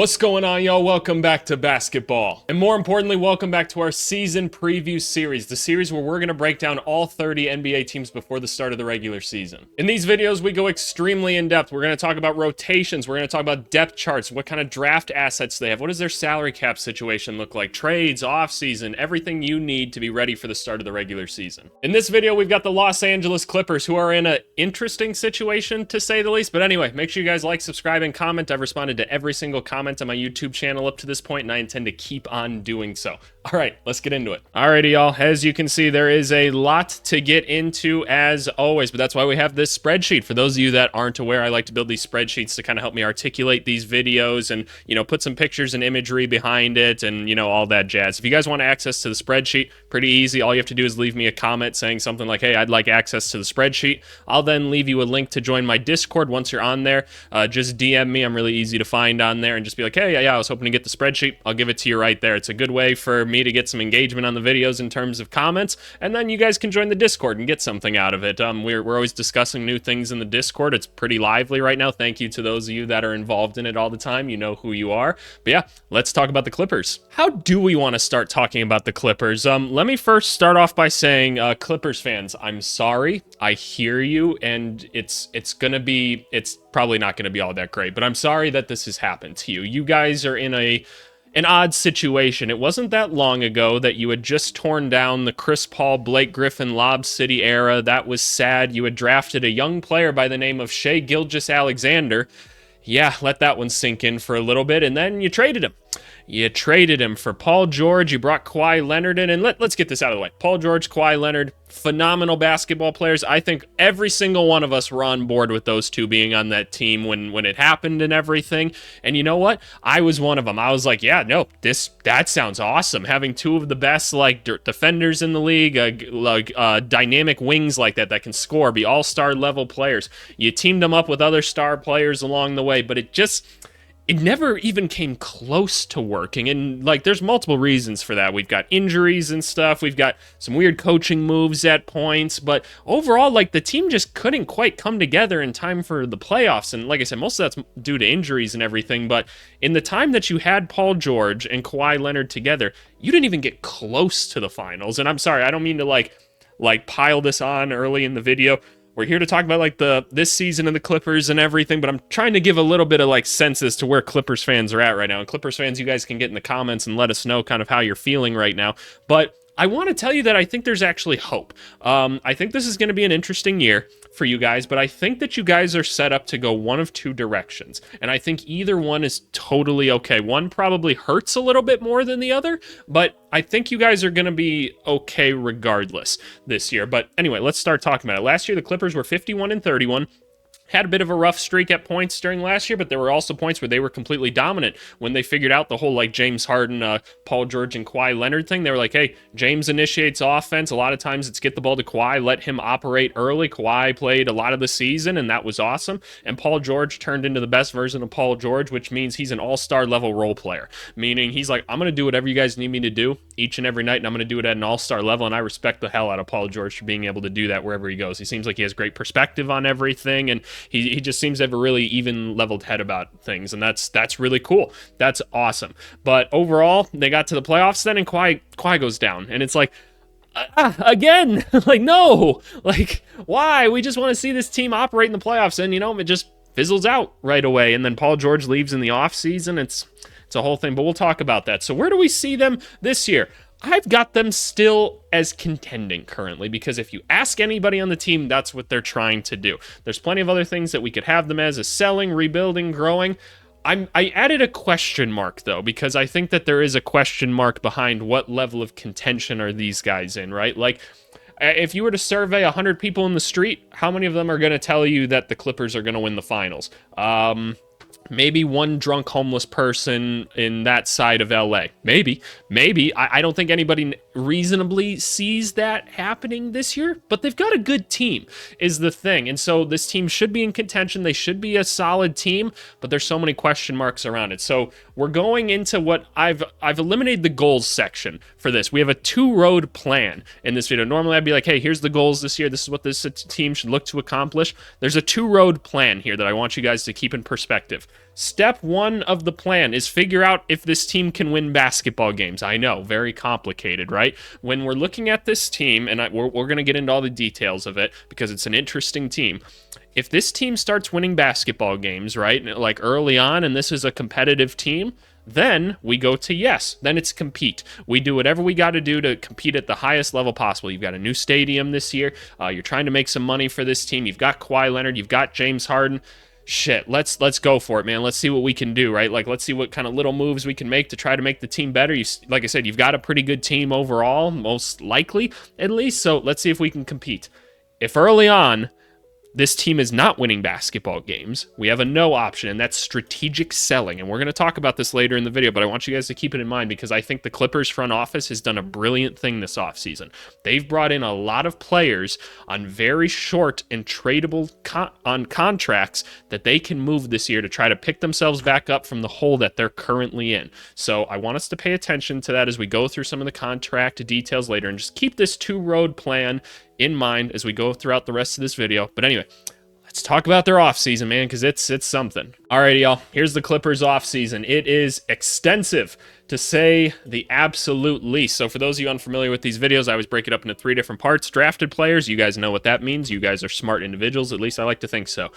What's going on, y'all? Welcome back to basketball. And more importantly, welcome back to our season preview series, the series where we're going to break down all 30 NBA teams before the start of the regular season. In these videos, we go extremely in-depth. We're going to talk about rotations. We're going to talk about depth charts, what kind of draft assets they have, what does their salary cap situation look like, trades, offseason, everything you need to be ready for the start of the regular season. In this video, we've got the Los Angeles Clippers, who are in an interesting situation, to say the least. But anyway, make sure you guys like, subscribe, and comment. I've responded to every single comment on my YouTube channel up to this point, and I intend to keep on doing so. All right, let's get into it. Alrighty, y'all. As you can see, there is a lot to get into as always, but that's why we have this spreadsheet. For those of you that aren't aware, I like to build these spreadsheets to kind of help me articulate these videos and, put some pictures and imagery behind it and, all that jazz. If you guys want access to the spreadsheet, pretty easy. All you have to do is leave me a comment saying something like, hey, I'd like access to the spreadsheet. I'll then leave you a link to join my Discord. Once you're on there, just DM me. I'm really easy to find on there and just be like, hey, yeah, I was hoping to get the spreadsheet. I'll give it to you right there. It's a good way for me to get some engagement on the videos in terms of comments, and then you guys can join the Discord and get something out of it. We're always discussing new things in the Discord. It's pretty lively right now. Thank you to those of you that are involved in it all the time. You know who you are. But yeah, let's talk about the Clippers. How do we want to start talking about the Clippers? Let me first start off by saying, Clippers fans, I'm sorry. I hear you, and it's probably not going to be all that great, but I'm sorry that this has happened to you. You guys are in an odd situation. It wasn't that long ago that you had just torn down the Chris Paul, Blake Griffin, Lob City era. That was sad. You had drafted a young player by the name of Shai Gilgeous-Alexander. Yeah, let that one sink in for a little bit, and then you traded him. You traded him for Paul George. You brought Kawhi Leonard in, and let's get this out of the way. Paul George, Kawhi Leonard, phenomenal basketball players. I think every single one of us were on board with those two being on that team when it happened and everything. And you know what? I was one of them. I was like, yeah, no, that sounds awesome. Having two of the best defenders in the league, dynamic wings like that can score, be all-star level players. You teamed them up with other star players along the way, but it never even came close to working. And there's multiple reasons for that. We've got injuries and stuff. We've got some weird coaching moves at points. But overall, the team just couldn't quite come together in time for the playoffs. And like I said, most of that's due to injuries and everything. But in the time that you had Paul George and Kawhi Leonard together, you didn't even get close to the finals. And I'm sorry, I don't mean to pile this on early in the video. We're here to talk about this season of the Clippers and everything, but I'm trying to give a little bit of sense as to where Clippers fans are at right now. And Clippers fans, you guys can get in the comments and let us know kind of how you're feeling right now. But I want to tell you that I think there's actually hope. I think this is going to be an interesting year for you guys, but I think that you guys are set up to go one of two directions. And I think either one is totally okay. One probably hurts a little bit more than the other, but I think you guys are going to be okay regardless this year. But anyway, let's start talking about it. Last year, the Clippers were 51-31. Had a bit of a rough streak at points during last year, but there were also points where they were completely dominant when they figured out the whole James Harden, Paul George, and Kawhi Leonard thing. They were like, hey, James initiates offense. A lot of times it's get the ball to Kawhi, let him operate early. Kawhi played a lot of the season, and that was awesome. And Paul George turned into the best version of Paul George, which means he's an all-star level role player, meaning he's like, I'm going to do whatever you guys need me to do each and every night, and I'm going to do it at an all-star level, and I respect the hell out of Paul George for being able to do that wherever he goes. He seems like he has great perspective on everything, and he just seems to have a really even-leveled head about things, and that's really cool. That's awesome. But overall, they got to the playoffs then, and Kawhi goes down, and it's like, again, no, why? We just want to see this team operate in the playoffs, and it just fizzles out right away, and then Paul George leaves in the offseason. It's a whole thing, but we'll talk about that. So where do we see them this year? I've got them still as contending currently, because if you ask anybody on the team, that's what they're trying to do. There's plenty of other things that we could have them as selling, rebuilding, growing. I added a question mark, though, because I think that there is a question mark behind what level of contention are these guys in, right? If you were to survey 100 people in the street, how many of them are going to tell you that the Clippers are going to win the finals? Maybe one drunk homeless person in that side of LA. Maybe. I don't think anybody reasonably sees that happening this year, but they've got a good team is the thing. And so this team should be in contention. They should be a solid team, but there's so many question marks around it. So we're going into what I've eliminated the goals section for this. We have a two-road plan in this video. Normally I'd be like, hey, here's the goals this year. This is what this team should look to accomplish. There's a two-road plan here that I want you guys to keep in perspective. Step one of the plan is figure out if this team can win basketball games. I know, very complicated, right? When we're looking at this team, and we're going to get into all the details of it because it's an interesting team. If this team starts winning basketball games, right, like early on, and this is a competitive team, then we go to yes. Then it's compete. We do whatever we got to do to compete at the highest level possible. You've got a new stadium this year. You're trying to make some money for this team. You've got Kawhi Leonard. You've got James Harden. Shit, let's go for it, man. Let's see what we can do, right? Like, let's see what kind of little moves we can make to try to make the team better. Like I said, you've got a pretty good team overall, most likely, at least. So let's see if we can compete. If early on this team is not winning basketball games, we have a no option, and that's strategic selling. And we're going to talk about this later in the video, but I want you guys to keep it in mind because I think the Clippers front office has done a brilliant thing this offseason. They've brought in a lot of players on very short and tradable on contracts that they can move this year to try to pick themselves back up from the hole that they're currently in. So I want us to pay attention to that as we go through some of the contract details later, and just keep this two-road plan in mind as we go throughout the rest of this video. But anyway, let's talk about their offseason, man, because it's something. Alrighty, y'all. Here's the Clippers offseason. It is extensive, to say the absolute least. So for those of you unfamiliar with these videos, I always break it up into 3 different parts. Drafted players, you guys know what that means. You guys are smart individuals, at least I like to think so.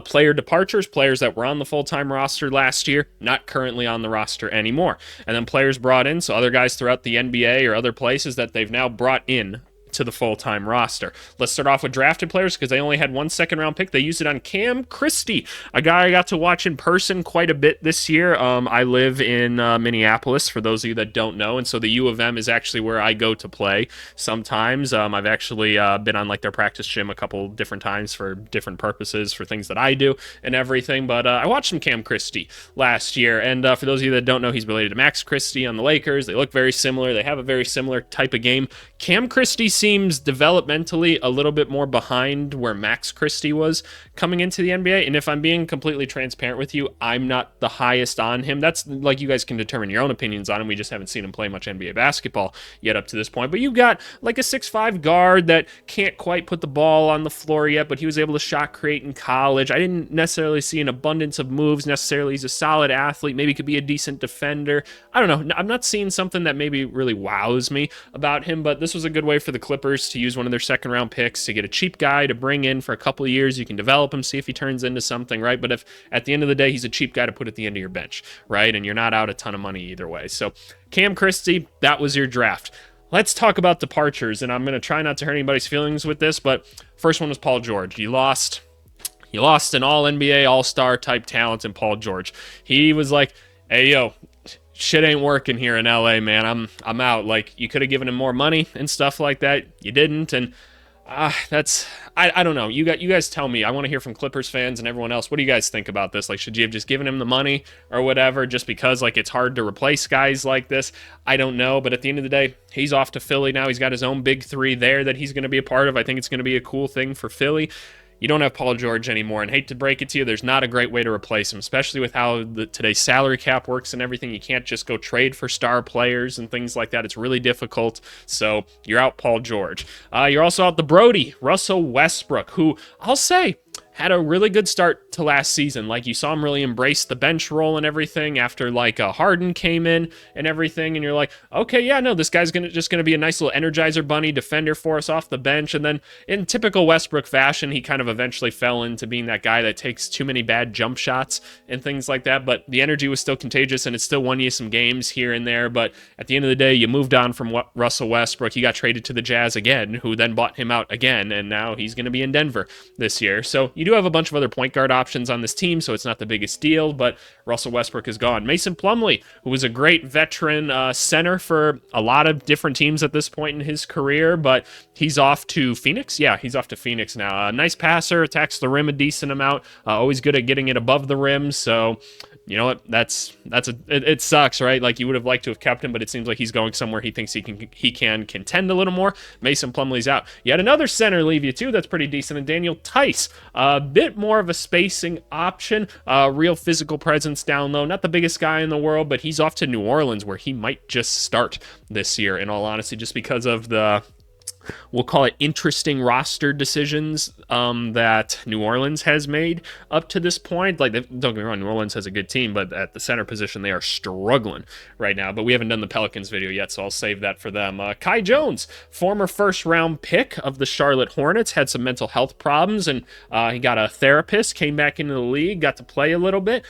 Player departures, players that were on the full-time roster last year, not currently on the roster anymore. And then players brought in, so other guys throughout the NBA or other places that they've now brought in to the full-time roster. Let's start off with drafted players because they only had 1 second-round pick. They used it on Cam Christie, a guy I got to watch in person quite a bit this year. I live in Minneapolis, for those of you that don't know, and so the U of M is actually where I go to play sometimes. I've actually been on like their practice gym a couple different times for different purposes, for things that I do and everything, but I watched some Cam Christie last year, and for those of you that don't know, he's related to Max Christie on the Lakers. They look very similar. They have a very similar type of game. Cam Christie seems developmentally a little bit more behind where Max Christie was coming into the NBA. And if I'm being completely transparent with you, I'm not the highest on him. That's like, you guys can determine your own opinions on him. We just haven't seen him play much NBA basketball yet up to this point. But you've got like a 6'5" guard that can't quite put the ball on the floor yet, but he was able to shot create in college. I didn't necessarily see an abundance of moves necessarily. He's a solid athlete, maybe could be a decent defender. I don't know. I'm not seeing something that maybe really wows me about him, but this was a good way for the Clippers to use one of their second-round picks to get a cheap guy to bring in for a couple of years. You can develop him, see if he turns into something, right? But if at the end of the day, he's a cheap guy to put at the end of your bench, right? And you're not out a ton of money either way. So Cam Christie, that was your draft. Let's talk about departures, and I'm going to try not to hurt anybody's feelings with this, but first one was Paul George. You lost an all-NBA, all-star type talent in Paul George. He was like, hey, yo, shit ain't working here in LA, man. I'm out. Like, you could have given him more money and stuff like that. You didn't, and I don't know. You guys tell me. I want to hear from Clippers fans and everyone else. What do you guys think about this? Like, should you have just given him the money or whatever just because, like, it's hard to replace guys like this? I don't know, but at the end of the day, he's off to Philly now. He's got his own big 3 there that he's going to be a part of. I think it's going to be a cool thing for Philly. You don't have Paul George anymore, and hate to break it to you, there's not a great way to replace him, especially with how today's salary cap works and everything. You can't just go trade for star players and things like that. It's really difficult, so you're out Paul George. You're also out the Brody, Russell Westbrook, who I'll say had a really good start to last season. Like, you saw him really embrace the bench role and everything after, like, Harden came in and everything, and you're like, okay, yeah, no, this guy's just gonna be a nice little Energizer Bunny defender for us off the bench. And then in typical Westbrook fashion, he kind of eventually fell into being that guy that takes too many bad jump shots and things like that, but the energy was still contagious, and it still won you some games here and there. But at the end of the day, you moved on from Russell Westbrook. He got traded to the Jazz again, who then bought him out again, and now he's gonna be in Denver this year. So you do have a bunch of other point guard options on this team, so it's not the biggest deal, but Russell Westbrook is gone. Mason Plumlee, who was a great veteran center for a lot of different teams at this point in his career, but he's off to Phoenix. Yeah, he's off to Phoenix now. Nice passer, attacks the rim a decent amount, always good at getting it above the rim, so you know what? It sucks, right? Like, you would have liked to have kept him, but it seems like he's going somewhere he thinks he can contend a little more. Mason Plumlee's out. You had another center leave you too. That's pretty decent. And Daniel Tice, a bit more of a spacing option, real physical presence down low. Not the biggest guy in the world, but he's off to New Orleans, where he might just start this year. In all honesty, just because of the we'll call it interesting roster decisions that New Orleans has made up to this point. Like, don't get me wrong, New Orleans has a good team, but at the center position, they are struggling right now. But we haven't done the Pelicans video yet, so I'll save that for them. Kai Jones, former first-round pick of the Charlotte Hornets, had some mental health problems, and he got a therapist, came back into the league, got to play a little bit.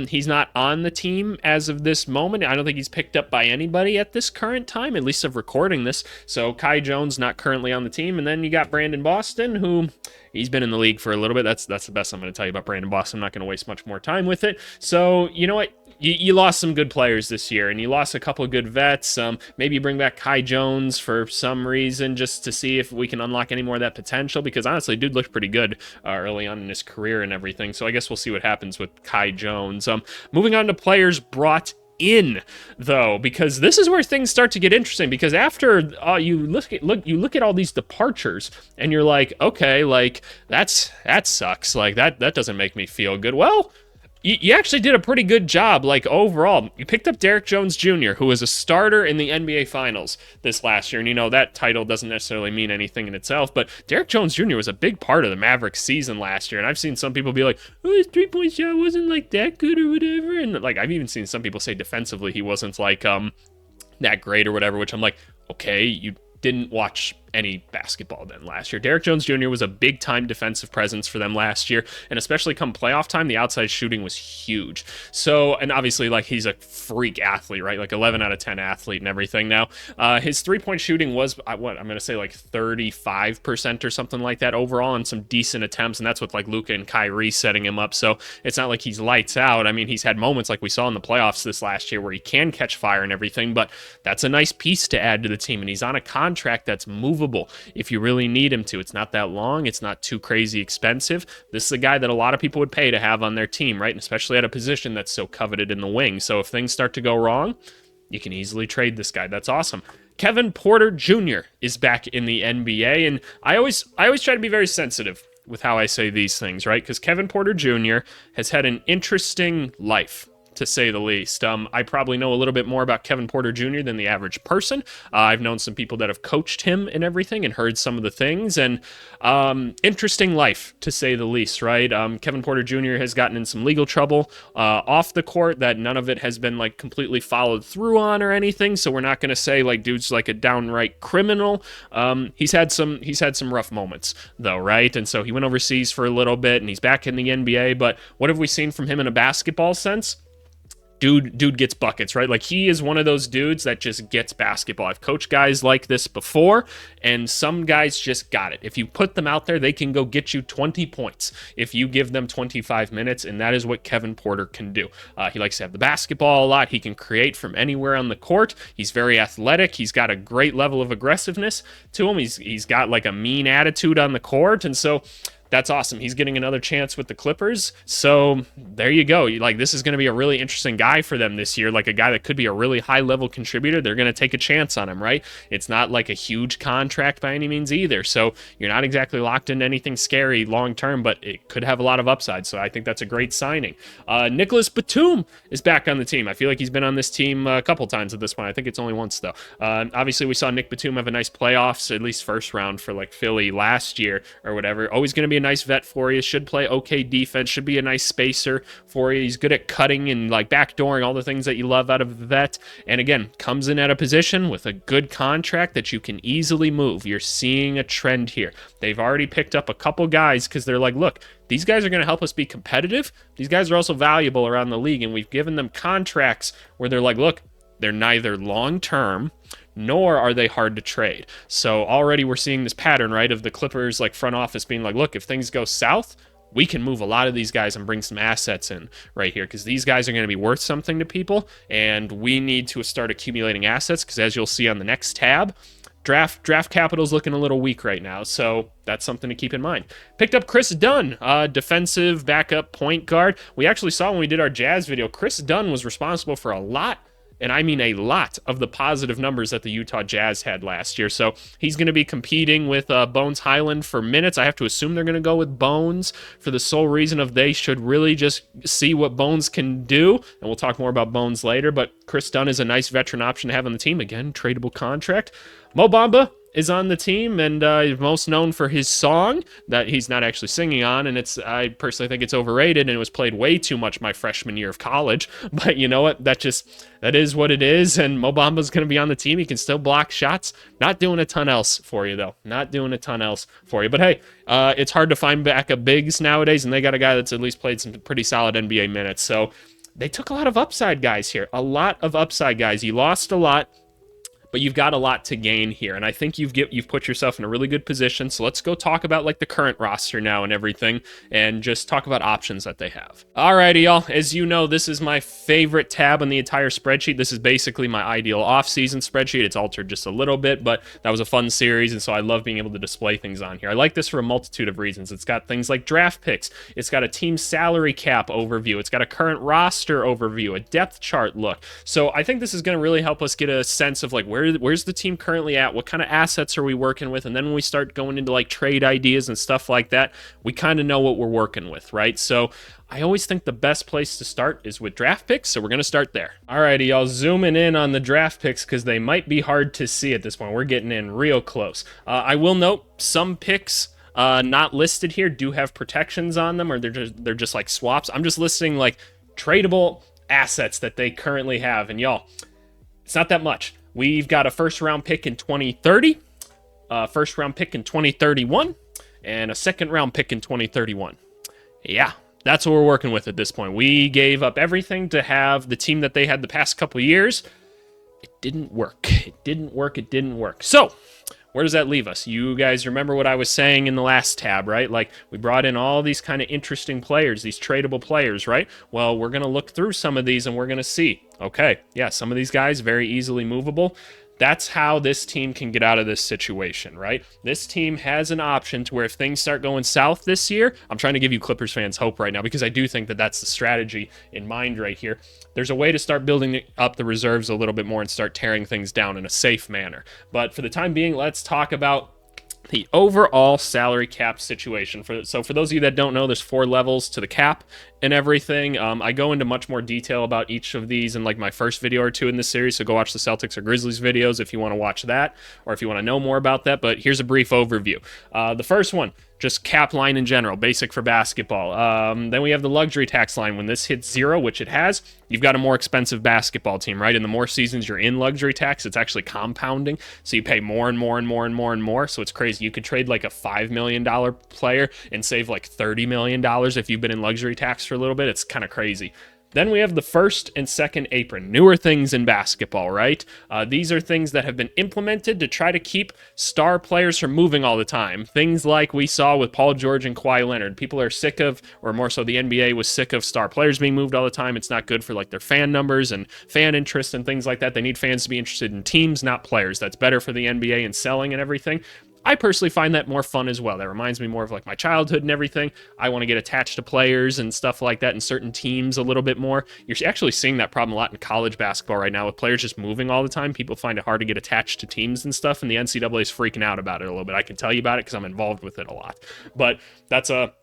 He's not on the team as of this moment. I don't think he's picked up by anybody at this current time, at least of recording this. So Kai Jones not currently on the team. And then you got Brandon Boston, who he's been in the league for a little bit. That's the best I'm going to tell you about Brandon Boston. I'm not going to waste much more time with it. So you know what? You lost some good players this year, and you lost a couple of good vets. Maybe you bring back Kai Jones for some reason just to see if we can unlock any more of that potential, because honestly, dude looked pretty good early on in his career and everything. So I guess we'll see what happens with Kai Jones. Moving on to players brought in, though, because this is where things start to get interesting, because after you look at all these departures and you're like, okay, like that sucks, like that doesn't make me feel good. Well, you actually did a pretty good job, like, overall. You picked up Derrick Jones Jr., who was a starter in the NBA Finals this last year, and you know that title doesn't necessarily mean anything in itself, but Derrick Jones Jr. was a big part of the Mavericks season last year, and I've seen some people be like, oh, his three-point shot wasn't, like, that good or whatever, and, like, I've even seen some people say defensively he wasn't, like, that great or whatever, which I'm like, okay, you didn't watch any basketball then last year. Derrick Jones Jr. was a big-time defensive presence for them last year, and especially come playoff time, the outside shooting was huge. So, and obviously, like, he's a freak athlete, right? Like, 11 out of 10 athlete and everything now. His three-point shooting was, I'm going to say, like, 35% or something like that overall, and some decent attempts, and that's with, like, Luka and Kyrie setting him up, so it's not like he's lights out. I mean, he's had moments like we saw in the playoffs this last year where he can catch fire and everything, but that's a nice piece to add to the team, and he's on a contract that's movable if you really need him to. It's not that long. It's not too crazy expensive. This is a guy that a lot of people would pay to have on their team, right? And especially at a position that's so coveted in the wing. So if things start to go wrong, you can easily trade this guy. That's awesome. Kevin Porter Jr. is back in the NBA, and I always try to be very sensitive with how I say these things, right? Because Kevin Porter Jr. has had an interesting life, to say the least. I probably know a little bit more about Kevin Porter Jr. than the average person. I've known some people that have coached him and everything and heard some of the things, and interesting life, to say the least, right? Kevin Porter Jr. has gotten in some legal trouble off the court that none of it has been, like, completely followed through on or anything, so we're not going to say, like, dude's like a downright criminal. He's had some rough moments, though, right? And so he went overseas for a little bit, and he's back in the NBA, but what have we seen from him in a basketball sense? Dude gets buckets, right? Like, he is one of those dudes that just gets basketball. I've coached guys like this before, and some guys just got it. If you put them out there, they can go get you 20 points if you give them 25 minutes, and that is what Kevin Porter can do. He likes to have the basketball a lot. He can create from anywhere on the court. He's very athletic. He's got a great level of aggressiveness to him. He's got, like, a mean attitude on the court, and so that's awesome. He's getting another chance with the Clippers. So there you go. Like, this is going to be a really interesting guy for them this year, like a guy that could be a really high-level contributor. They're going to take a chance on him, right? It's not like a huge contract by any means either. So you're not exactly locked into anything scary long-term, but it could have a lot of upside. So I think that's a great signing. Nicholas Batum is back on the team. I feel like he's been on this team a couple times at this point. I think it's only once, though. Obviously, we saw Nick Batum have a nice playoffs, at least first round for, like, Philly last year or whatever. Always going to be a nice vet for you. Should play okay defense. Should be a nice spacer for you. He's good at cutting and, like, backdooring, all the things that you love out of a vet. And again, comes in at a position with a good contract that you can easily move. You're seeing a trend here. They've already picked up a couple guys because they're like, look, these guys are going to help us be competitive. These guys are also valuable around the league, and we've given them contracts where they're like, look, they're neither long-term nor are they hard to trade. So already we're seeing this pattern, right, of the Clippers, like, front office being like, look, if things go south, we can move a lot of these guys and bring some assets in right here, because these guys are going to be worth something to people, and we need to start accumulating assets, because as you'll see on the next tab, draft capital is looking a little weak right now, so that's something to keep in mind. Picked up Chris Dunn, defensive backup point guard. We actually saw when we did our Jazz video, Chris Dunn was responsible for a lot, and I mean a lot, of the positive numbers that the Utah Jazz had last year. So he's going to be competing with Bones Highland for minutes. I have to assume they're going to go with Bones for the sole reason of they should really just see what Bones can do. And we'll talk more about Bones later. But Chris Dunn is a nice veteran option to have on the team. Again, tradable contract. Mo Bamba is on the team, and he's most known for his song that he's not actually singing on, and I personally think it's overrated, and it was played way too much my freshman year of college. But you know what? That is what it is, and Mo Bamba's going to be on the team. He can still block shots. Not doing a ton else for you, though. Not doing a ton else for you. But hey, it's hard to find backup bigs nowadays, and they got a guy that's at least played some pretty solid NBA minutes. So they took a lot of upside guys here. A lot of upside guys. You lost a lot, but you've got a lot to gain here, and I think you've put yourself in a really good position. So let's go talk about like the current roster now and everything, and just talk about options that they have. Alrighty, y'all. As you know, this is my favorite tab on the entire spreadsheet. This is basically my ideal off-season spreadsheet. It's altered just a little bit, but that was a fun series, and so I love being able to display things on here. I like this for a multitude of reasons. It's got things like draft picks. It's got a team salary cap overview. It's got a current roster overview, a depth chart look. So I think this is going to really help us get a sense of like where's the team currently at, what kind of assets are we working with, and then when we start going into like trade ideas and stuff like that, we kind of know what we're working with, right? So I always think the best place to start is with draft picks, so we're going to start there. Alrighty, y'all, zooming in on the draft picks because they might be hard to see at this point. We're getting in real close. I will note some picks not listed here do have protections on them, or they're just like swaps. I'm just listing like tradable assets that they currently have, and y'all, it's not that much. We've got a first-round pick in 2030, a first-round pick in 2031, and a second-round pick in 2031. Yeah, that's what we're working with at this point. We gave up everything to have the team that they had the past couple years. It didn't work. It didn't work. So, where does that leave us? You guys remember what I was saying in the last tab, right? Like, we brought in all these kind of interesting players, these tradable players, right? Well, we're going to look through some of these and we're going to see, okay, yeah, some of these guys very easily movable. That's how this team can get out of this situation, right? This team has an option to where if things start going south this year, I'm trying to give you Clippers fans hope right now because I do think that that's the strategy in mind right here. There's a way to start building up the reserves a little bit more and start tearing things down in a safe manner. But for the time being, let's talk about the overall salary cap situation. So for those of you that don't know, there's 4 levels to the cap and everything. I go into much more detail about each of these in like my first video or 2 in this series, so go watch the Celtics or Grizzlies videos if you want to watch that, or if you want to know more about that. But here's a brief overview. The first one, just cap line in general, basic for basketball. Then we have the luxury tax line. When this hits 0, which it has, you've got a more expensive basketball team, right? And the more seasons you're in luxury tax, it's actually compounding. So you pay more and more and more and more and more. So it's crazy. You could trade like a $5 million player and save like $30 million if you've been in luxury tax for a little bit. It's kind of crazy. Then we have the first and second apron, newer things in basketball, right? These are things that have been implemented to try to keep star players from moving all the time. Things like we saw with Paul George and Kawhi Leonard. People are sick of, or more so the NBA was sick of star players being moved all the time. It's not good for like their fan numbers and fan interest and things like that. They need fans to be interested in teams, not players. That's better for the NBA and selling and everything. I personally find that more fun as well. That reminds me more of like my childhood and everything. I want to get attached to players and stuff like that and certain teams a little bit more. You're actually seeing that problem a lot in college basketball right now with players just moving all the time. People find it hard to get attached to teams and stuff, and the NCAA is freaking out about it a little bit. I can tell you about it because I'm involved with it a lot. But it's a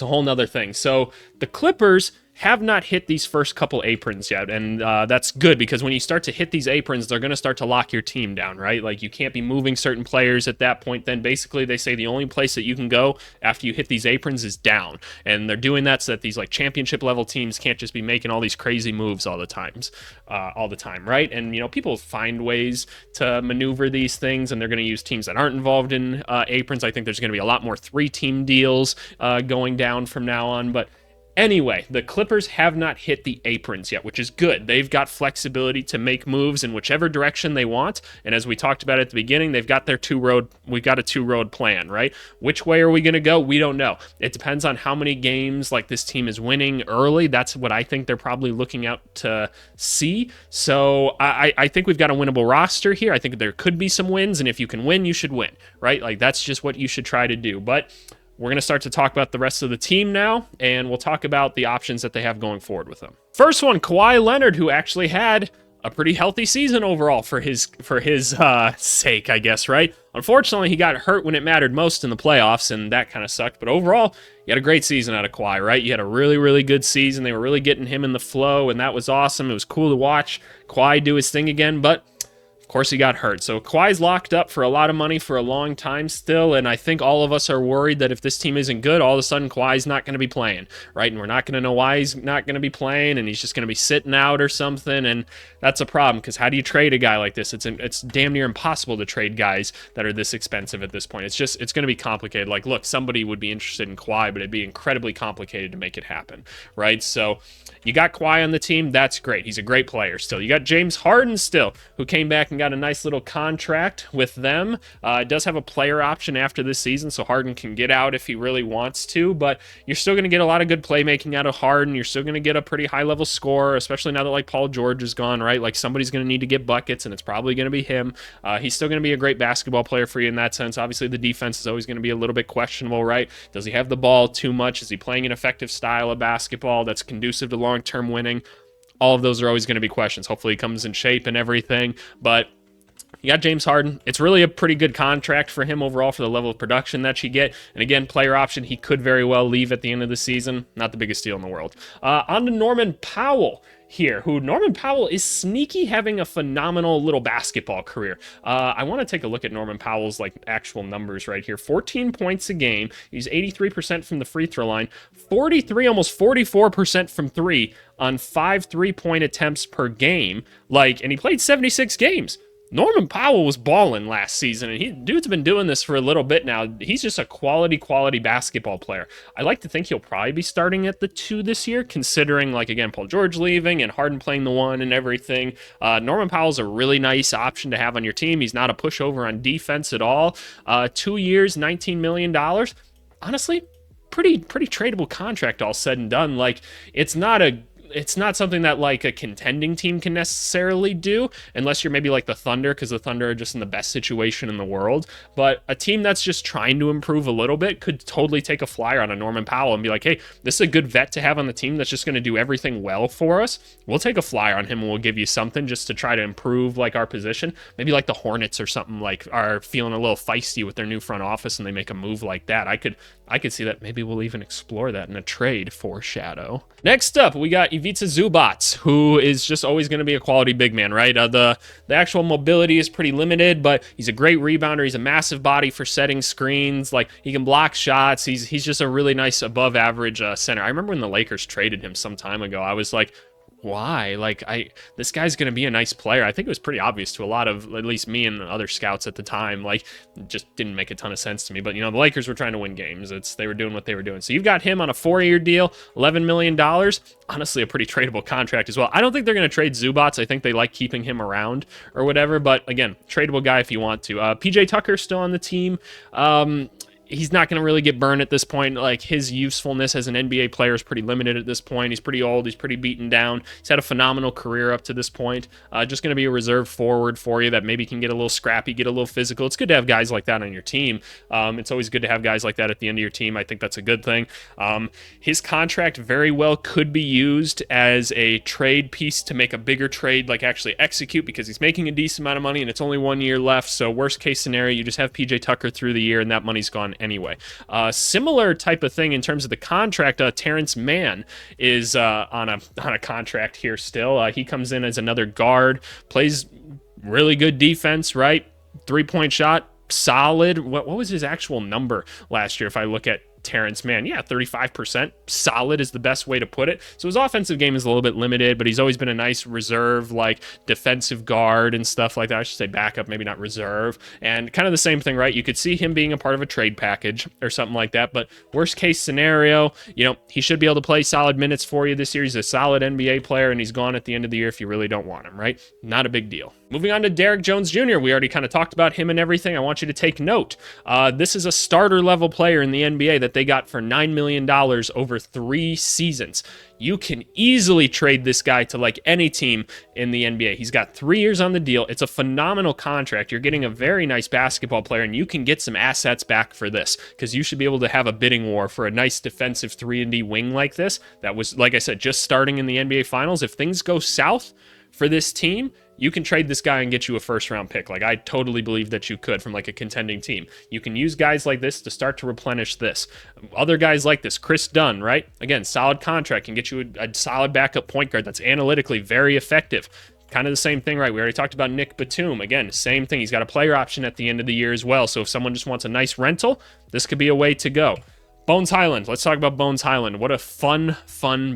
whole nother thing. So the Clippers have not hit these first couple aprons yet, and that's good because when you start to hit these aprons, they're going to start to lock your team down, right? Like you can't be moving certain players at that point. Then basically they say the only place that you can go after you hit these aprons is down, and they're doing that so that these like championship level teams can't just be making all these crazy moves all the time, right? And you know, people find ways to maneuver these things, and they're going to use teams that aren't involved in aprons. I think there's going to be a lot more 3-team deals going down from now on, but anyway, the Clippers have not hit the aprons yet, which is good. They've got flexibility to make moves in whichever direction they want. And as we talked about at the beginning, we've got a 2-road plan, right? Which way are we going to go? We don't know. It depends on how many games like this team is winning early. That's what I think they're probably looking out to see. So I think we've got a winnable roster here. I think there could be some wins, and if you can win, you should win, right? Like that's just what you should try to do. But we're going to start to talk about the rest of the team now, and we'll talk about the options that they have going forward with them. First one, Kawhi Leonard, who actually had a pretty healthy season overall for his sake, I guess, right? Unfortunately, he got hurt when it mattered most in the playoffs, and that kind of sucked. But overall, you had a great season out of Kawhi, right? You had a really, really good season. They were really getting him in the flow, and that was awesome. It was cool to watch Kawhi do his thing again, but course, he got hurt. So Kawhi's locked up for a lot of money for a long time still, and I think all of us are worried that if this team isn't good, all of a sudden Kawhi's not going to be playing, right? And we're not going to know why he's not going to be playing, and he's just going to be sitting out or something, and that's a problem, because how do you trade a guy like this? It's damn near impossible to trade guys that are this expensive at this point. It's going to be complicated. Like, look, somebody would be interested in Kawhi, but it'd be incredibly complicated to make it happen, right? So you got Kawhi on the team. That's great. He's a great player still. You got James Harden still, who came back and got a nice little contract with them. It does have a player option after this season, so Harden can get out if he really wants to, but you're still going to get a lot of good playmaking out of Harden. You're still going to get a pretty high-level scorer, especially now that, like, Paul George is gone, right? Like, somebody's going to need to get buckets, and it's probably going to be him. He's still going to be a great basketball player for you in that sense. Obviously, the defense is always going to be a little bit questionable, right? Does he have the ball too much? Is he playing an effective style of basketball that's conducive to long-term winning? All of those are always going to be questions. Hopefully he comes in shape and everything, but you got James Harden. It's really a pretty good contract for him overall for the level of production that you get. And again, player option, he could very well leave at the end of the season. Not the biggest deal in the world. On to Norman Powell here, who Norman Powell is sneaky having a phenomenal little basketball career. I want to take a look at Norman Powell's like actual numbers right here. 14 points a game. He's 83% from the free throw line, 43, almost 44% from three on 5 3-point attempts per game. And he played 76 games. Norman Powell was balling last season, and dude's been doing this for a little bit now. He's just a quality basketball player. I like to think he'll probably be starting at the 2 this year, considering, like, again, Paul George leaving and Harden playing the 1 and everything. Norman Powell's a really nice option to have on your team. He's not a pushover on defense at all. 2 years, $19 million. Honestly, pretty tradable contract all said and done. Like, it's not something that like a contending team can necessarily do, unless you're maybe like the Thunder, because the Thunder are just in the best situation in the world. But a team that's just trying to improve a little bit could totally take a flyer on a Norman Powell and be like, hey, this is a good vet to have on the team that's just going to do everything well for us. We'll take a flyer on him and we'll give you something just to try to improve like our position. Maybe like the Hornets or something like are feeling a little feisty with their new front office and they make a move like that. I could see that. Maybe we'll even explore that in a trade foreshadow. Next up, we got Ivica Zubac, who is just always going to be a quality big man, right? The actual mobility is pretty limited, but he's a great rebounder. He's a massive body for setting screens. Like, he can block shots. He's just a really nice above average center. I remember when the Lakers traded him some time ago, I was like, why? Like, this guy's going to be a nice player. I think it was pretty obvious to a lot of, at least me and other scouts at the time. Like, it just didn't make a ton of sense to me. But, the Lakers were trying to win games. They were doing what they were doing. So you've got him on a 4-year deal, $11 million. Honestly, a pretty tradable contract as well. I don't think they're going to trade Zubac. I think they like keeping him around or whatever. But, again, tradable guy if you want to. PJ Tucker still on the team. He's not going to really get burned at this point. Like, his usefulness as an NBA player is pretty limited at this point. He's pretty old. He's pretty beaten down. He's had a phenomenal career up to this point. Just going to be a reserve forward for you that maybe can get a little scrappy, get a little physical. It's good to have guys like that on your team. It's always good to have guys like that at the end of your team. I think that's a good thing. His contract very well could be used as a trade piece to make a bigger trade, like actually execute, because he's making a decent amount of money and it's only 1 year left. So worst case scenario, you just have PJ Tucker through the year and that money's gone anyway. Similar type of thing in terms of the contract. Terrence Mann is on a contract here still. He comes in as another guard, plays really good defense, right? 3-point shot, solid. What was his actual number last year if I look at Terrence Mann? Yeah, 35%. Solid is the best way to put it. So his offensive game is a little bit limited, but he's always been a nice reserve, like defensive guard and stuff like that. I should say backup, maybe not reserve. And kind of the same thing, right? You could see him being a part of a trade package or something like that. But worst case scenario, he should be able to play solid minutes for you this year. He's a solid NBA player, and he's gone at the end of the year if you really don't want him, right? Not a big deal. Moving on to Derrick Jones Jr. We already kind of talked about him and everything. I want you to take note. This is a starter level player in the NBA that they got for $9 million over 3 seasons. You can easily trade this guy to like any team in the NBA. He's got 3 years on the deal. It's a phenomenal contract. You're getting a very nice basketball player, and you can get some assets back for this, because you should be able to have a bidding war for a nice defensive 3-and-D wing like this. That was, like I said, just starting in the NBA Finals. If things go south for this team, you can trade this guy and get you a first-round pick. Like, I totally believe that you could from like a contending team. You can use guys like this to start to replenish this. Other guys like this, Chris Dunn, right? Again, solid contract, can get you a solid backup point guard that's analytically very effective. kind of the same thing, right? We already talked about Nick Batum. Again, same thing. He's got a player option at the end of the year as well. So if someone just wants a nice rental, this could be a way to go. Bones Hyland. Let's talk about Bones Hyland. What a fun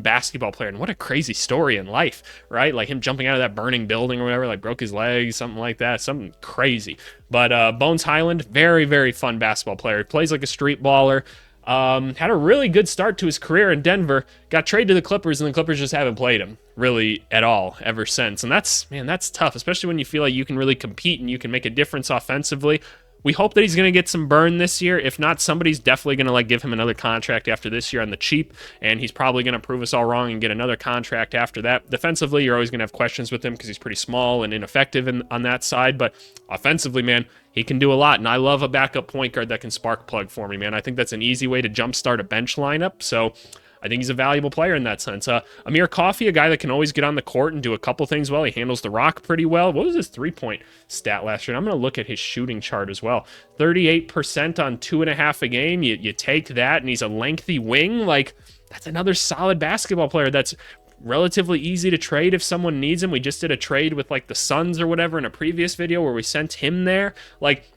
basketball player, and what a crazy story in life, right? Like him jumping out of that burning building or whatever, like broke his leg, something like that, something crazy. But Bones Hyland, very fun basketball player. He plays like a street baller. Had a really good start to his career in Denver, got traded to the Clippers, and the Clippers just haven't played him really at all ever since. And that's tough, especially when you feel like you can really compete and you can make a difference offensively. We hope that he's going to get some burn this year. If not, somebody's definitely going to give him another contract after this year on the cheap, and he's probably going to prove us all wrong and get another contract after that. Defensively, you're always going to have questions with him because he's pretty small and ineffective on that side, but offensively, man, he can do a lot, and I love a backup point guard that can spark plug for me, man. I think that's an easy way to jumpstart a bench lineup, so I think he's a valuable player in that sense. Amir Coffey, a guy that can always get on the court and do a couple things well. He handles the rock pretty well. What was his three-point stat last year? And I'm going to look at his shooting chart as well. 38% on 2.5 a game. You take that, and he's a lengthy wing. Like, that's another solid basketball player that's relatively easy to trade if someone needs him. We just did a trade with, like, the Suns or whatever in a previous video where we sent him there. Like,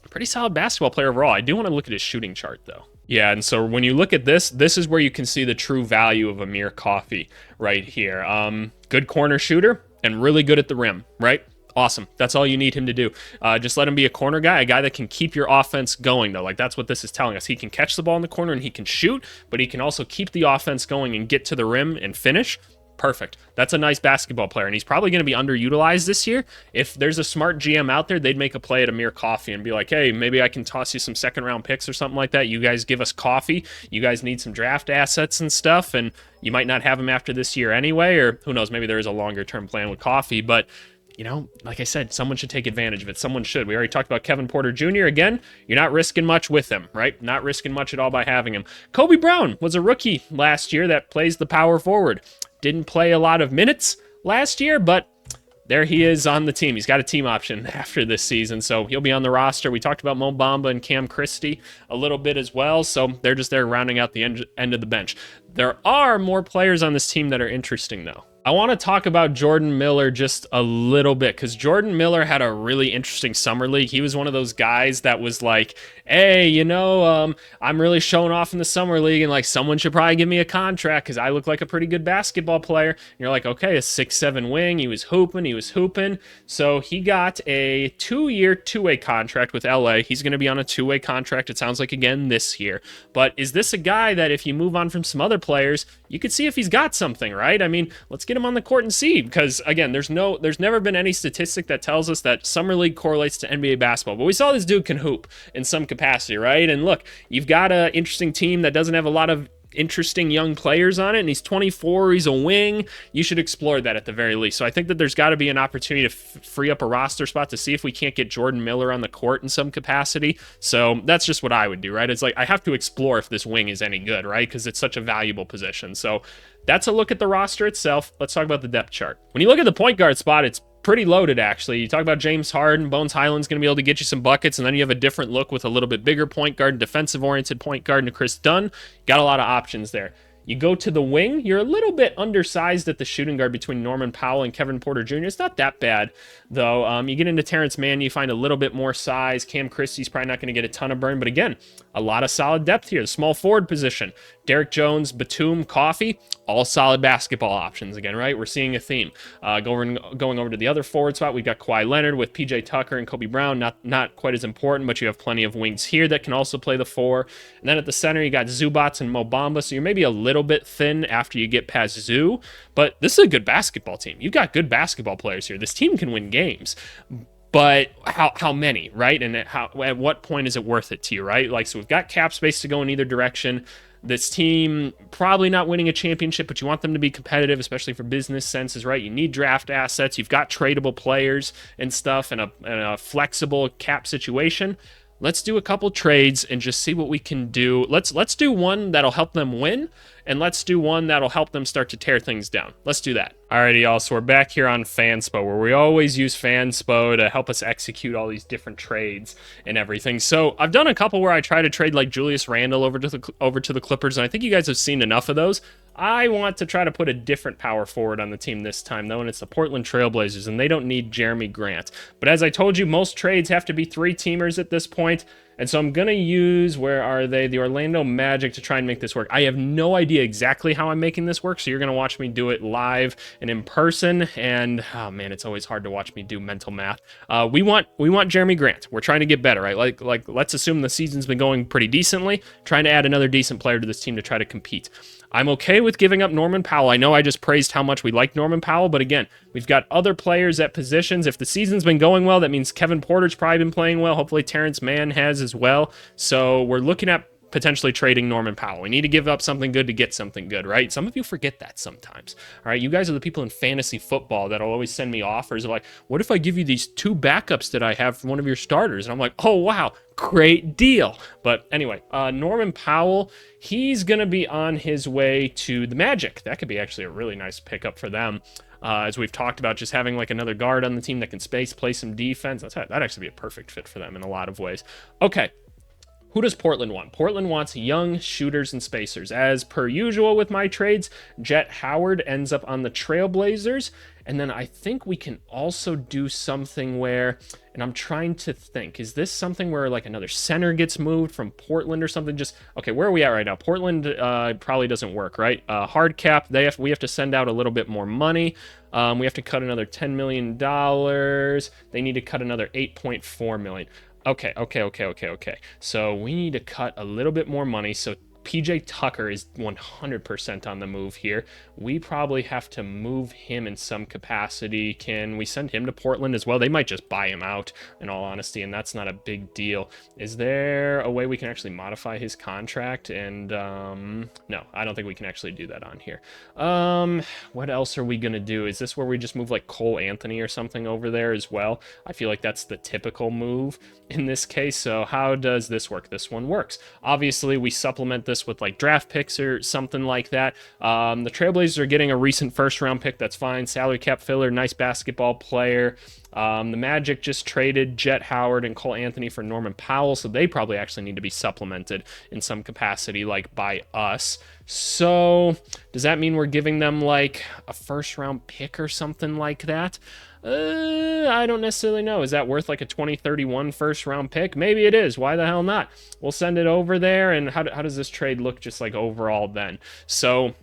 pretty solid basketball player overall. I do want to look at his shooting chart, though. Yeah, and so when you look at this is where you can see the true value of Amir Coffey right here. Good corner shooter and really good at the rim, right? Awesome. That's all you need him to do. Just let him be a corner guy, a guy that can keep your offense going, though. Like, that's what this is telling us. He can catch the ball in the corner and he can shoot, but he can also keep the offense going and get to the rim and finish. Perfect. That's a nice basketball player, and he's probably going to be underutilized this year. If there's a smart GM out there, they'd make a play at Amir Coffey and be like, hey, maybe I can toss you some second-round picks or something like that. You guys give us Coffey. You guys need some draft assets and stuff, and you might not have him after this year anyway, or who knows, maybe there is a longer-term plan with Coffey, but you know, like I said, someone should take advantage of it. Someone should. We already talked about Kevin Porter Jr. Again, you're not risking much with him, right? Not risking much at all by having him. Kobe Brown was a rookie last year that plays the power forward. Didn't play a lot of minutes last year, but there he is on the team. He's got a team option after this season, so he'll be on the roster. We talked about Mo Bamba and Cam Christie a little bit as well, so they're just there rounding out the end of the bench. There are more players on this team that are interesting, though. I want to talk about Jordan Miller just a little bit, because Jordan Miller had a really interesting summer league. He was one of those guys that was like, hey, you know, I'm really showing off in the summer league, and like someone should probably give me a contract because I look like a pretty good basketball player. And you're like, okay, a 6'7" wing. He was hooping. So he got a 2-year, two-way contract with LA. He's going to be on a two-way contract, it sounds like, again this year. But is this a guy that if you move on from some other players, you could see if he's got something, right? I mean, let's get him on the court and see, because again, there's never been any statistic that tells us that summer league correlates to NBA basketball, but we saw this dude can hoop in some capacity, right? And look, you've got an interesting team that doesn't have a lot of interesting young players on it, and he's 24, he's a wing. You should explore that at the very least. So I think that there's got to be an opportunity to free up a roster spot to see if we can't get Jordan Miller on the court in some capacity. So that's just what I would do, right? It's like I have to explore if this wing is any good, right? Because it's such a valuable position. So that's a look at the roster itself. Let's talk about the depth chart. When you look at the point guard spot, it's pretty loaded, actually. You talk about James Harden, Bones Hyland's going to be able to get you some buckets, and then you have a different look with a little bit bigger point guard, defensive-oriented point guard, and Chris Dunn. Got a lot of options there. You go to the wing, you're a little bit undersized at the shooting guard between Norman Powell and Kevin Porter Jr. It's not that bad, though. You get into Terrence Mann, you find a little bit more size. Cam Christie's probably not going to get a ton of burn, but again, a lot of solid depth here. The small forward position, Derrick Jones, Batum, Coffey, all solid basketball options again, right? We're seeing a theme. Going over to the other forward spot, we've got Kawhi Leonard with PJ Tucker and Kobe Brown. Not quite as important, but you have plenty of wings here that can also play the four. And then at the center, you got Zubats and Mo Bamba, so you're maybe a little bit thin after you get past Zoo, but this is a good basketball team. You've got good basketball players here. This team can win games. But how many, right? And at what point is it worth it to you, right? Like, so we've got cap space to go in either direction. This team probably not winning a championship, but you want them to be competitive, especially for business senses, right? You need draft assets. You've got tradable players and stuff, and a flexible cap situation. Let's do a couple trades and just see what we can do. Let's do one that'll help them win, and let's do one that'll help them start to tear things down. Let's do that. Alrighty, y'all, so we're back here on Fanspo, where we always use Fanspo to help us execute all these different trades and everything. So I've done a couple where I try to trade like Julius Randle over to the Clippers, and I think you guys have seen enough of those. I want to try to put a different power forward on the team this time, though, and it's the Portland Trailblazers, and they don't need Jeremy Grant. But as I told you, most trades have to be 3-teamers at this point. And so I'm going to use, where are they? The Orlando Magic to try and make this work. I have no idea exactly how I'm making this work, so you're going to watch me do it live and in person. And, oh man, it's always hard to watch me do mental math. We want Jeremy Grant. We're trying to get better, right? Like let's assume the season's been going pretty decently. Trying to add another decent player to this team to try to compete. I'm okay with giving up Norman Powell. I know I just praised how much we like Norman Powell, but again, we've got other players at positions. If the season's been going well, that means Kevin Porter's probably been playing well. Hopefully Terrence Mann has as well. So we're looking at potentially trading Norman Powell. We need to give up something good to get something good, right? Some of you forget that sometimes. All right, you guys are the people in fantasy football that'll always send me offers of like, what if I give you these 2 backups that I have from one of your starters? And I'm like, oh, wow, great deal. But anyway, Norman Powell, he's going to be on his way to the Magic. That could be actually a really nice pickup for them. As we've talked about, just having like another guard on the team that can space, play some defense. That'd actually be a perfect fit for them in a lot of ways. Okay. Who does Portland want? Portland wants young shooters and spacers. As per usual with my trades, Jet Howard ends up on the Trailblazers. And then I think we can also do something where, and I'm trying to think, is this something where like another center gets moved from Portland or something? Just, okay, where are we at right now? Portland probably doesn't work, right? Hard cap, we have to send out a little bit more money. We have to cut another $10 million. They need to cut another $8.4 million. Okay. So we need to cut a little bit more money. So PJ Tucker is 100% on the move here. We probably have to move him in some capacity. Can we send him to Portland as well? They might just buy him out, in all honesty, and that's not a big deal. Is there a way we can actually modify his contract? And no, I don't think we can actually do that on here. What else are we going to do? Is this where we just move like Cole Anthony or something over there as well? I feel like that's the typical move in this case. So how does this work? This one works. Obviously, we supplement this with like draft picks or something like that. The Trailblazers are getting a recent first-round pick. That's fine. Salary cap filler, nice basketball player. The Magic just traded Jet Howard and Cole Anthony for Norman Powell, so they probably actually need to be supplemented in some capacity, like by us. So does that mean we're giving them like a first-round pick or something like that? I don't necessarily know. Is that worth like a 2031 first-round pick? Maybe it is. Why the hell not? We'll send it over there, and how does this trade look just like overall then? So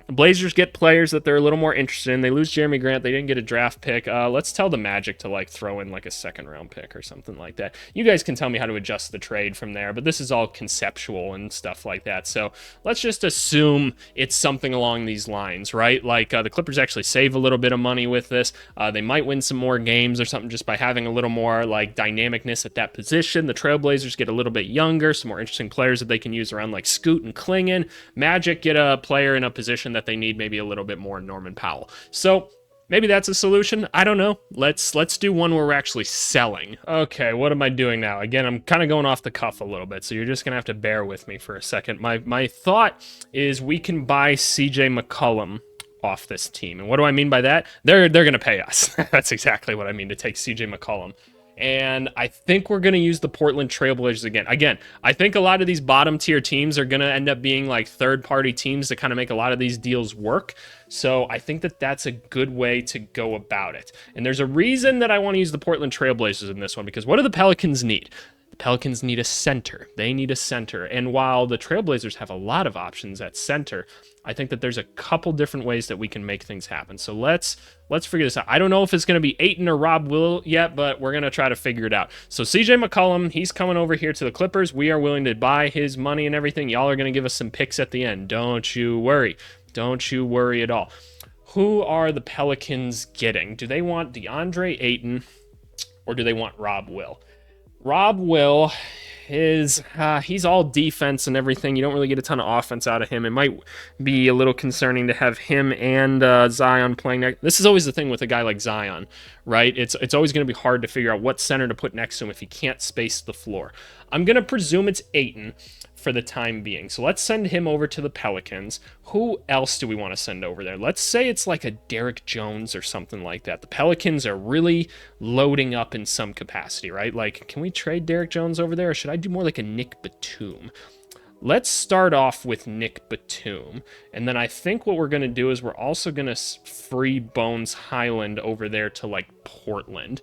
the Blazers get players that they're a little more interested in. They lose Jeremy Grant. They didn't get a draft pick. Let's tell the Magic to like throw in like a second-round pick or something like that. You guys can tell me how to adjust the trade from there, but this is all conceptual and stuff like that. So let's just assume it's something along these lines, right? Like the Clippers actually save a little bit of money with this. They might win some more games or something just by having a little more like dynamicness at that position. The Trailblazers get a little bit younger, some more interesting players that they can use around like Scoot and Klingon. Magic get a player in a position that they need maybe a little bit more Norman Powell. So maybe that's a solution. I don't know. Let's do one where we're actually selling. Okay, what am I doing now? Again, I'm kind of going off the cuff a little bit, so you're just going to have to bear with me for a second. My thought is we can buy CJ McCollum off this team. And what do I mean by that? They're going to pay us. That's exactly what I mean, to take CJ McCollum. And I think we're going to use the Portland Trailblazers again. Again, I think a lot of these bottom tier teams are going to end up being like third-party teams that kind of make a lot of these deals work. So I think that that's a good way to go about it. And there's a reason that I want to use the Portland Trailblazers in this one, because what do the Pelicans need? Pelicans need a center. They need a center. And while the Trailblazers have a lot of options at center, I think that there's a couple different ways that we can make things happen. So let's figure this out. I don't know if it's going to be Ayton or Rob Will yet, but we're going to try to figure it out. So CJ McCollum, he's coming over here to the Clippers. We are willing to buy his money and everything. Y'all are going to give us some picks at the end. Don't you worry. Don't you worry at all. Who are the Pelicans getting? Do they want DeAndre Ayton or do they want Rob Will? Rob Will is, he's all defense and everything. You don't really get a ton of offense out of him. It might be a little concerning to have him and Zion playing next. This is always the thing with a guy like Zion, right? It's always going to be hard to figure out what center to put next to him if he can't space the floor. I'm going to presume it's Ayton for the time being. So let's send him over to the Pelicans. Who else do we want to send over there? Let's say it's like a Derek Jones or something like that. The Pelicans are really loading up in some capacity, right? Like, can we trade Derek Jones over there, or should I do more like a Nick Batum? Let's start off with Nick Batum. And then I think what we're going to do is we're also going to free Bones Hyland over there to like Portland.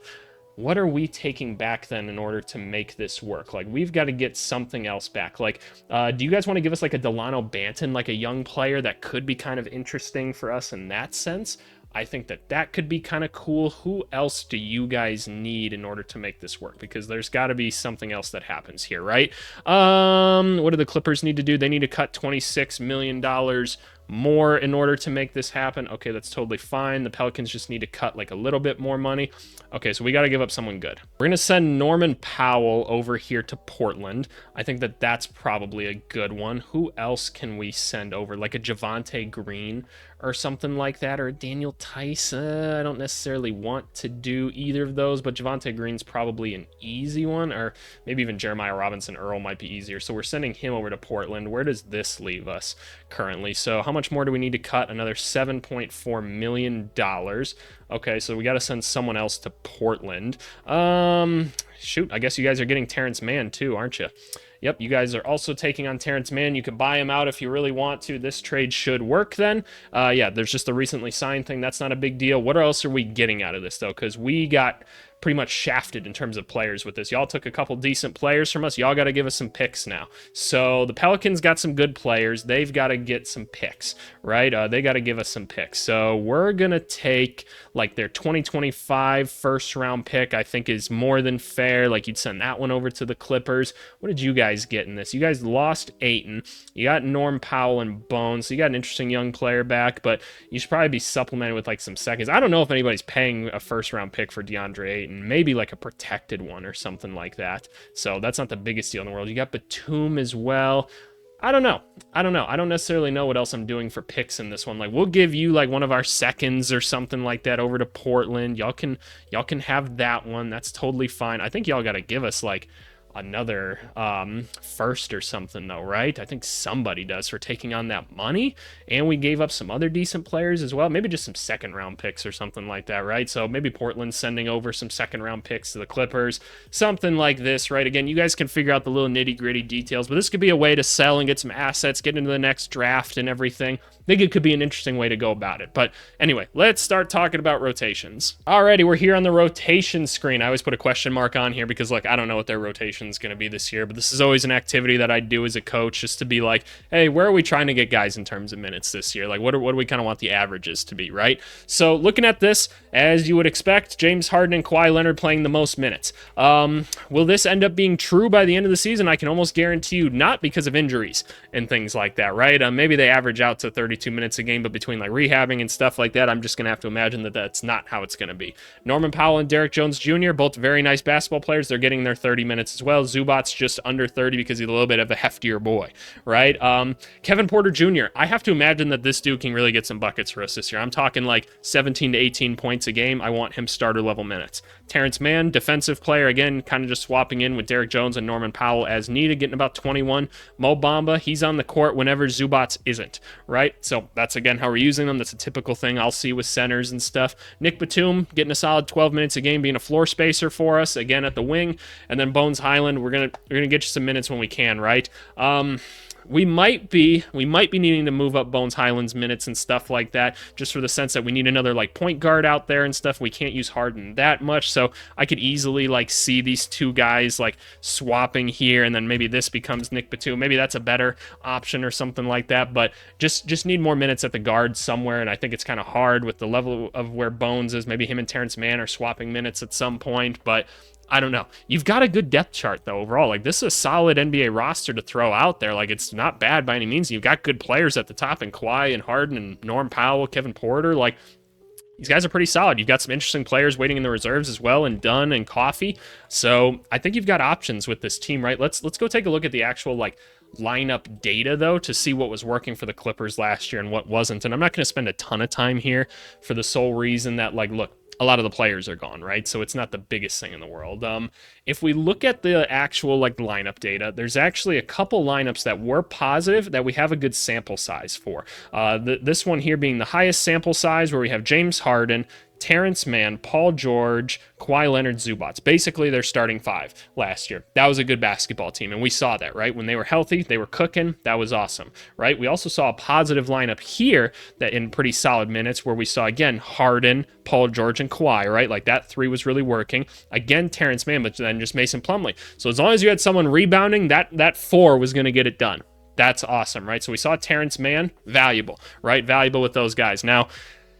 What are we taking back then in order to make this work? Like, we've got to get something else back. Like, do you guys want to give us like a Delano Banton, like a young player that could be kind of interesting for us in that sense? I think that that could be kind of cool. Who else do you guys need in order to make this work? Because there's got to be something else that happens here, right? What do the Clippers need to do? They need to cut $26 million more in order to make this happen. Okay, that's totally fine. The Pelicans just need to cut like a little bit more money. Okay, so we got to give up someone good. We're going to send Norman Powell over here to Portland. I think that that's probably a good one. Who else can we send over? Like a Javonte Green or something like that, or Daniel Tice. I don't necessarily want to do either of those, but Javonte Green's probably an easy one, or maybe even Jeremiah Robinson Earl might be easier. So we're sending him over to Portland. Where does this leave us currently? So how much more do we need to cut? Another $7.4 million. Okay, so we got to send someone else to Portland. Shoot, I guess you guys are getting Terrence Mann too, aren't you? Yep, you guys are also taking on Terrence Mann. You could buy him out if you really want to. This trade should work then. Yeah, there's just a recently signed thing. That's not a big deal. What else are we getting out of this, though? Because we got pretty much shafted in terms of players with this. Y'all took a couple decent players from us. Y'all got to give us some picks now. So the Pelicans got some good players. They've got to get some picks, right? They got to give us some picks. So we're going to take like their 2025 first round pick, I think is more than fair. Like you'd send that one over to the Clippers. What did you guys get in this? You guys lost Ayton. You got Norm Powell and Bones. So you got an interesting young player back, but you should probably be supplemented with like some seconds. I don't know if anybody's paying a first round pick for DeAndre Ayton. Maybe like a protected one or something like that. So that's not the biggest deal in the world. You got Batum as well. I don't know. I don't necessarily know what else I'm doing for picks in this one. Like we'll give you like one of our seconds or something like that over to Portland. Y'all can have that one. That's totally fine. I think y'all got to give us like another first or something though, right? I think somebody does for taking on that money, and we gave up some other decent players as well, maybe just some second round picks or something like that, right? So maybe Portland's sending over some second round picks to the Clippers, something like this, right? Again, you guys can figure out the little nitty gritty details, but this could be a way to sell and get some assets, get into the next draft and everything. I think it could be an interesting way to go about it. But anyway, let's start talking about rotations. Alrighty, we're here on the rotation screen. I always put a question mark on here because like I don't know what their rotation is going to be this year, but this is always an activity that I do as a coach just to be like, hey, where are we trying to get guys in terms of minutes this year? Like what do we kind of want the averages to be, right? So looking at this, as you would expect, James Harden and Kawhi Leonard playing the most minutes. Will this end up being true by the end of the season? I can almost guarantee you not, because of injuries and things like that, right? Maybe they average out to 32 minutes a game, but between like rehabbing and stuff like that, I'm just going to have to imagine that that's not how it's going to be. Norman Powell and Derrick Jones Jr., both very nice basketball players. They're getting their 30 minutes as well. Zubac's just under 30 because he's a little bit of a heftier boy, right? Kevin Porter Jr., I have to imagine that this dude can really get some buckets for us this year. I'm talking like 17 to 18 points a game. I want him starter level minutes. Terrence Mann, defensive player, again, kind of just swapping in with Derrick Jones and Norman Powell as needed, getting about 21. Mo Bamba, he's on the court whenever Zubac isn't, right? So that's, again, how we're using them. That's a typical thing I'll see with centers and stuff. Nick Batum, getting a solid 12 minutes a game, being a floor spacer for us, again, at the wing. And then Bones Hyland, we're gonna get you some minutes when we can, right? We might be needing to move up Bones Hyland's minutes and stuff like that, just for the sense that we need another like point guard out there and stuff. We can't use Harden that much, so I could easily like see these two guys like swapping here, and then maybe this becomes Nick Batum. Maybe that's a better option or something like that. But just need more minutes at the guard somewhere, and I think it's kind of hard with the level of where Bones is. Maybe him and Terrence Mann are swapping minutes at some point, but I don't know. You've got a good depth chart, though, overall. Like, this is a solid NBA roster to throw out there. Like, it's not bad by any means. You've got good players at the top, and Kawhi and Harden and Norm Powell, Kevin Porter. Like, these guys are pretty solid. You've got some interesting players waiting in the reserves as well, and Dunn and Coffee. So I think you've got options with this team, right? Let's go take a look at the actual, like, lineup data, though, to see what was working for the Clippers last year and what wasn't. And I'm not going to spend a ton of time here for the sole reason that, like, look, a lot of the players are gone, right? So it's not the biggest thing in the world. If we look at the actual like lineup data, there's actually a couple lineups that were positive that we have a good sample size for. This one here being the highest sample size, where we have James Harden, Terrence Mann, Paul George, Kawhi Leonard, Zubats. Basically, their starting five last year. That was a good basketball team, and we saw that, right? When they were healthy, they were cooking. That was awesome, right? We also saw a positive lineup here that in pretty solid minutes where we saw, again, Harden, Paul George, and Kawhi, right? Like that three was really working. Again, Terrence Mann, but then just Mason Plumlee. So as long as you had someone rebounding, that four was going to get it done. That's awesome, right? So we saw Terrence Mann, valuable, right? Valuable with those guys. Now,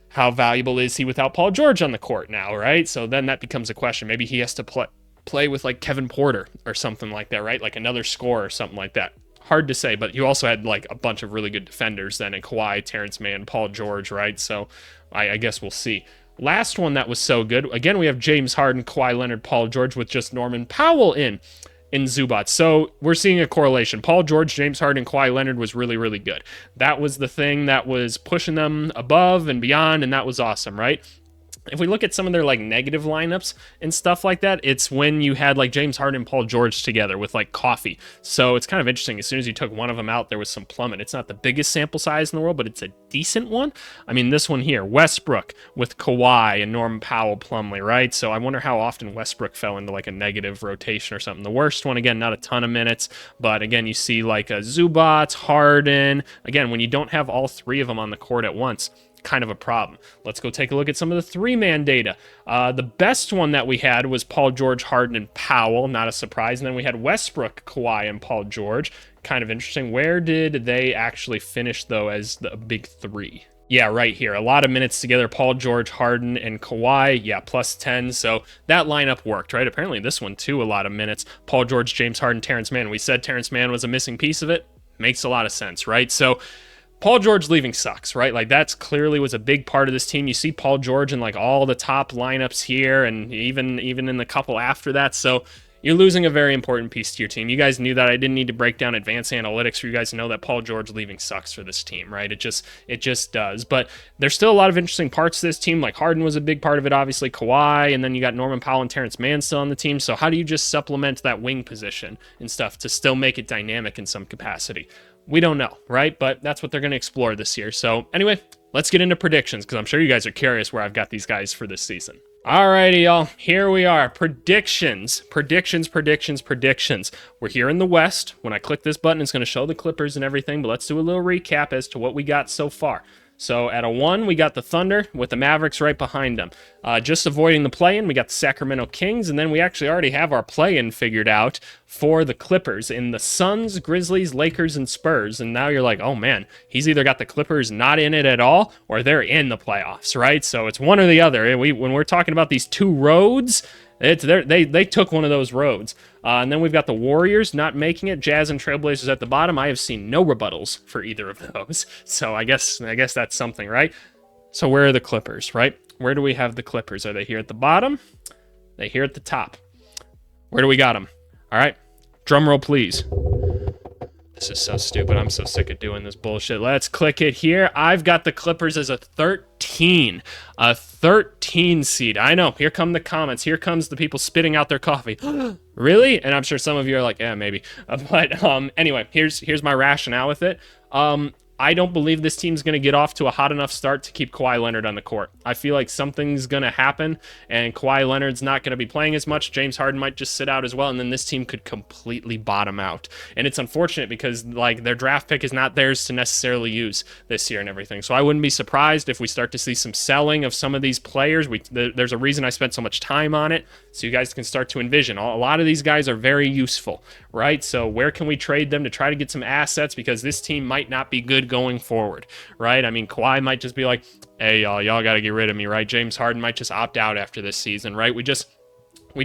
how valuable is he without Paul George on the court now, right? So then that becomes a question. Maybe he has to play with like Kevin Porter or something like that, right? Like another scorer or something like that. Hard to say, but you also had like a bunch of really good defenders then in Kawhi, Terrence Mann, Paul George, right? So I guess we'll see. Last one that was so good. Again, we have James Harden, Kawhi Leonard, Paul George with just Norman Powell in Zubats. So we're seeing a correlation. Paul George, James Harden, Kawhi Leonard was really, really good. That was the thing that was pushing them above and beyond, and that was awesome, right? If we look at some of their like negative lineups and stuff like that, it's when you had like James Harden and Paul George together with like Coffee. So it's kind of interesting. As soon as you took one of them out, there was some plummet. It's not the biggest sample size in the world, but it's a decent one. I mean, this one here, Westbrook with Kawhi and Norman Powell, Plumlee, right? So I wonder how often Westbrook fell into like a negative rotation or something. The worst one, again, not a ton of minutes, but again, you see like a Zubats, Harden. Again, when you don't have all three of them on the court at once, kind of a problem. Let's go take a look at some of the three-man data. The best one that we had was Paul George, Harden, and Powell. Not a surprise. And then we had Westbrook, Kawhi, and Paul George. Kind of interesting. Where did they actually finish, though, as the big three? Yeah, right here. A lot of minutes together. Paul George, Harden, and Kawhi. Yeah, plus 10. So that lineup worked, right? Apparently this one, too, a lot of minutes. Paul George, James Harden, Terrence Mann. We said Terrence Mann was a missing piece of it. Makes a lot of sense, right? So Paul George leaving sucks, right? Like that's clearly was a big part of this team. You see Paul George in like all the top lineups here and even in the couple after that. So you're losing a very important piece to your team. You guys knew that. I didn't need to break down advanced analytics for you guys to know that Paul George leaving sucks for this team, right? It just does. But there's still a lot of interesting parts to this team. Like Harden was a big part of it, obviously Kawhi, and then you got Norman Powell and Terrence Mann still on the team. So how do you just supplement that wing position and stuff to still make it dynamic in some capacity? We don't know, right? But that's what they're going to explore this year. So anyway, let's get into predictions because I'm sure you guys are curious where I've got these guys for this season. Alrighty, y'all. Here we are. Predictions. We're here in the West. When I click this button, it's going to show the Clippers and everything, but let's do a little recap as to what we got so far. So at a 1, we got the Thunder with the Mavericks right behind them. Just avoiding the play-in, we got the Sacramento Kings, and then we actually already have our play-in figured out for the Clippers in the Suns, Grizzlies, Lakers, and Spurs. And now you're like, oh man, he's either got the Clippers not in it at all, or they're in the playoffs, right? So it's one or the other. And when we're talking about these two roads, they took one of those roads. And then we've got the Warriors not making it, Jazz and Trailblazers at the bottom. I have seen no rebuttals for either of those. So I guess that's something, right? So where are the Clippers, right? Where do we have the Clippers? Are they here at the bottom? Are they here at the top? Where do we got them? All right, drum roll, please. This is so stupid. I'm so sick of doing this bullshit. Let's click it here. I've got the Clippers as a 13. A 13 seed. I know. Here come the comments. Here comes the people spitting out their coffee. Really? And I'm sure some of you are like, yeah, maybe. But anyway, here's my rationale with it. I don't believe this team's going to get off to a hot enough start to keep Kawhi Leonard on the court. I feel like something's going to happen, and Kawhi Leonard's not going to be playing as much. James Harden might just sit out as well, and then this team could completely bottom out. And it's unfortunate because like their draft pick is not theirs to necessarily use this year and everything. So I wouldn't be surprised if we start to see some selling of some of these players. There's a reason I spent so much time on it, so you guys can start to envision. A lot of these guys are very useful, right? So where can we trade them to try to get some assets, because this team might not be good going forward, right? I mean, Kawhi might just be like, hey, y'all got to get rid of me, right? James Harden might just opt out after this season, right? We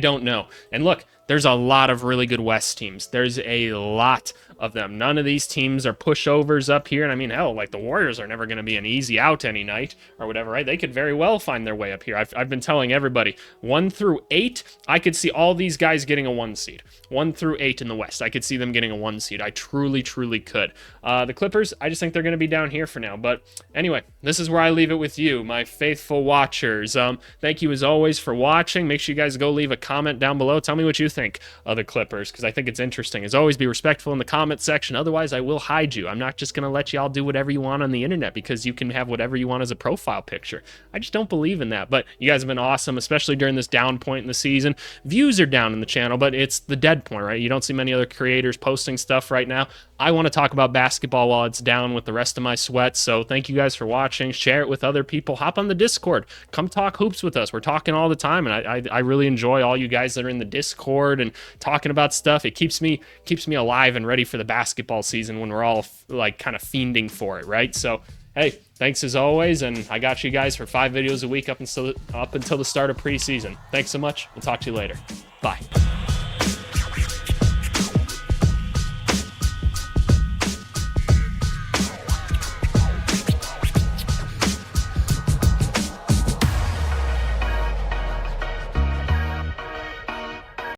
don't know. And look, there's a lot of really good West teams. There's a lot of them. None of these teams are pushovers up here. And I mean, hell, like the Warriors are never going to be an easy out any night or whatever, right? They could very well find their way up here. I've been telling everybody 1 through 8, I could see all these guys getting a 1 seed. 1 through 8 in the West, I could see them getting a 1 seed. I truly could. The Clippers, I just think they're going to be down here for now. But anyway, this is where I leave it with you, my faithful watchers. Thank you as always for watching. Make sure you guys go leave a comment down below. Tell me what you think. think of the Clippers, because I think it's interesting. As always, be respectful in the comment section. Otherwise, I will hide you. I'm not just going to let y'all do whatever you want on the internet, because you can have whatever you want as a profile picture. I just don't believe in that. But you guys have been awesome, especially during this down point in the season. Views are down in the channel, but it's the dead point, right? You don't see many other creators posting stuff right now. I want to talk about basketball while it's down with the rest of my sweats. So thank you guys for watching. Share it with other people. Hop on the Discord. Come talk hoops with us. We're talking all the time, and I really enjoy all you guys that are in the Discord and talking about stuff. It keeps me alive and ready for the basketball season when we're all like kind of fiending for it, right? So hey, thanks as always, and I got you guys for 5 videos a week up until the start of preseason. Thanks so much. We'll talk to you later. Bye.